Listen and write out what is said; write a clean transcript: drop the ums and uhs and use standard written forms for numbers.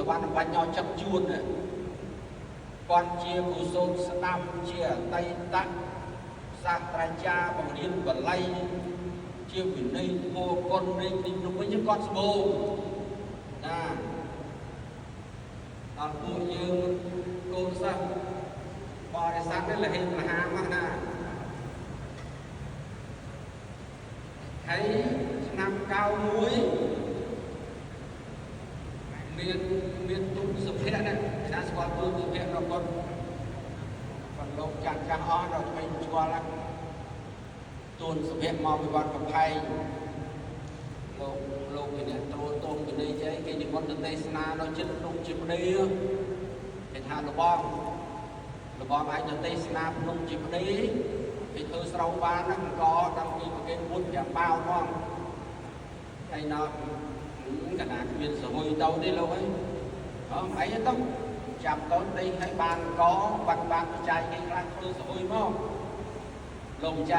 សវណ្ណបញ្ញោចិត្តជួនគាត់ជាគូសូនស្ដាប់ជាអតីតសាស្ត្រាចារ្យបង្រៀនបល័យជាវិន័យធម៌គុណនៃទីនោះវិញគាត់ស្បូរណាដល់ពួកយើងកូនសិស្សបរិស័ទនេះលះហេតុលហាមកណាហើយឆ្នាំ91មានទុនសុភ័ក្រណាអ្នកស្គាល់ទុនសុភ័ក្ររបស់គាត់លោកចាស់អស់ដល់ថ្មីស្គាល់ណាទុនសុភ័ក្រមកពីវត្តកំផែងលោកពីអ្នកត្រួតតងពីនេះចេះគេនិមន្តទៅទេសនាដល់ចិត្តភ្នំជាប្តីគេថាលបងអាចទៅទេសនាភ្នំជាប្តីគេធ្វើស្រោបបានណាក៏ដល់ពីប្រគេពុទ្ធយ៉ាងបាវផងហើយណោះកណាគ្មានសហួយទៅទេលោកអីអីទៅចាប់តូនដេញឲ្យបានកបាត់បច្ច័យគេខ្លះធ្វើសហួយមកលោកម្ចាស់